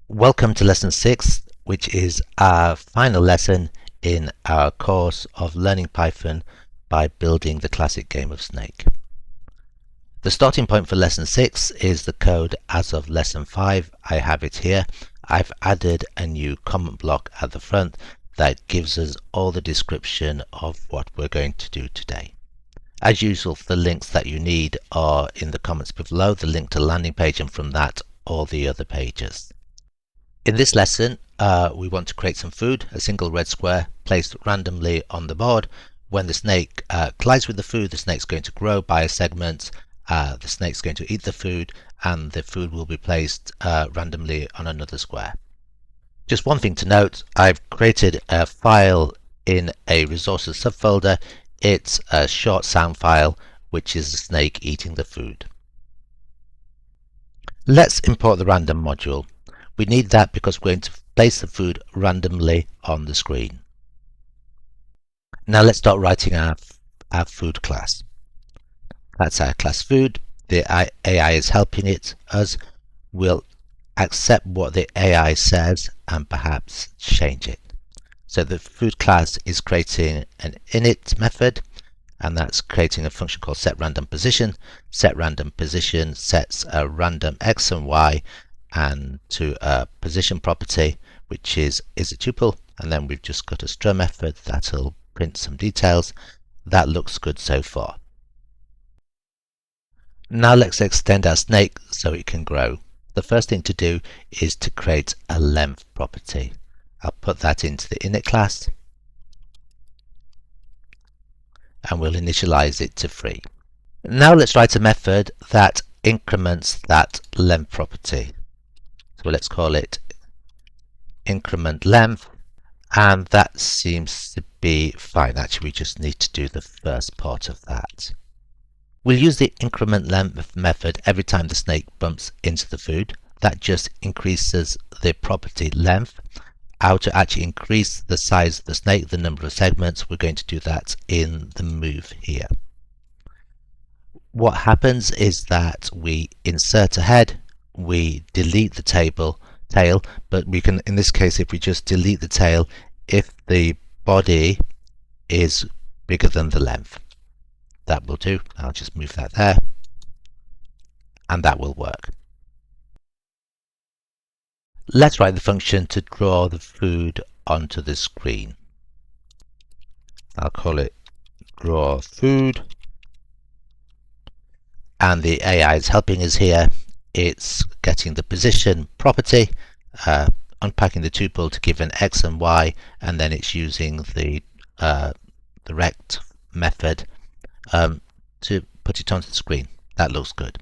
Welcome to lesson 6, which is our final lesson in our course of learning Python by building the classic game of Snake. The starting point for lesson 6 is the code as of lesson 5. I have it here. I've added a new comment block at the front that gives us all the description of what we're going to do today. As usual, the links that you need are in the comments below, the link to the landing page, and from that all the other pages. In this lesson, we want to create some food, a single red square placed randomly on the board. When the snake collides with the food, the snake's going to grow by a segment, the snake's going to eat the food, and the food will be placed randomly on another square. Just one thing to note, I've created a file in a resources subfolder. It's a short sound file, which is the snake eating the food. Let's import the random module. We need that because we're going to place the food randomly on the screen. Now let's start writing our food class. That's our class food. The AI is helping us. We'll accept what the AI says and perhaps change it. So the food class is creating an init method, and that's creating a function called setRandomPosition. SetRandomPosition sets a random x and y and to a position property, which is a tuple, and then we've just got a str method that'll print some details. That looks good so far. Now let's extend our snake so it can grow. The first thing to do is to create a length property. I'll put that into the init class and we'll initialize it to 3. Now let's write a method that increments that length property. So let's call it increment length, and that seems to be fine. Actually, we just need to do the first part of that. We'll use the increment length method every time the snake bumps into the food. That just increases the property length. How to actually increase the size of the snake, the number of segments, we're going to do that in the move here. What happens is that we insert a head, we delete the tail, but we can, in this case, if we just delete the tail, if the body is bigger than the length. That will do. I'll just move that there, and that will work. Let's write the function to draw the food onto the screen. I'll call it draw food, and the AI is helping us here. It's getting the position property, unpacking the tuple to give an x and y, and then it's using the rect method to put it onto the screen. That looks good.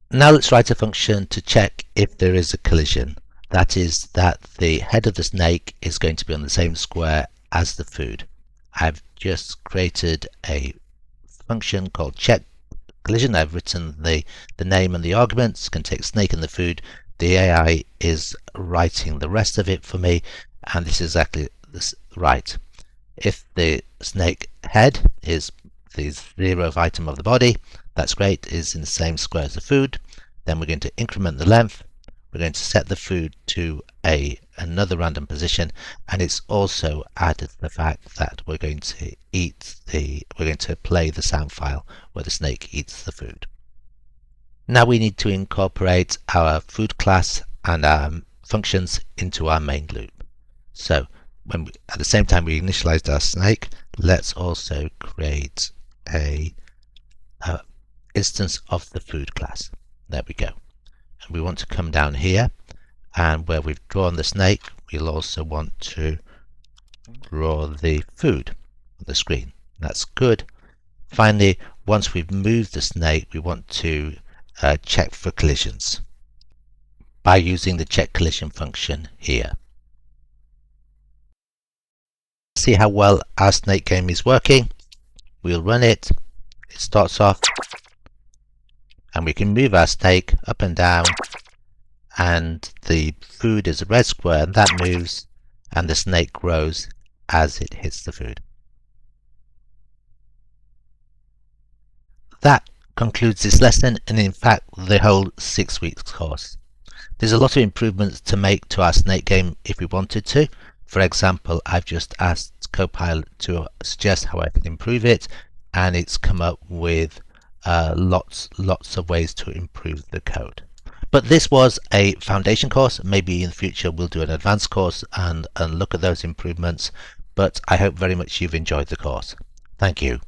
Now let's write a function to check if there is a collision. That is, that the head of the snake is going to be on the same square as the food. I've just created a function called check collision. I've written the name and the arguments. Can take snake and the food. The AI is writing the rest of it for me, and this is exactly right. If the snake head is the 0th item of the body, that's great, is in the same square as the food. Then we're going to increment the length. We're going to set the food to another random position, and it's also added the fact that we're going to play the sound file where the snake eats the food. Now we need to incorporate our food class and our functions into our main loop. So at the same time we initialized our snake, let's also create a instance of the food class. There we go. And we want to come down here, and where we've drawn the snake, we'll also want to draw the food on the screen. That's good. Finally, once we've moved the snake, we want to check for collisions by using the check collision function here. See how well our snake game is working. We'll run it. It starts off, and we can move our snake up and down, and the food is a red square, and that moves, and the snake grows as it hits the food. That concludes this lesson, and in fact the whole 6 weeks course. There's a lot of improvements to make to our snake game if we wanted to. For example, I've just asked Copilot to suggest how I can improve it, and it's come up with lots of ways to improve the code. But this was a foundation course. Maybe in the future we'll do an advanced course and look at those improvements. But I hope very much you've enjoyed the course. Thank you.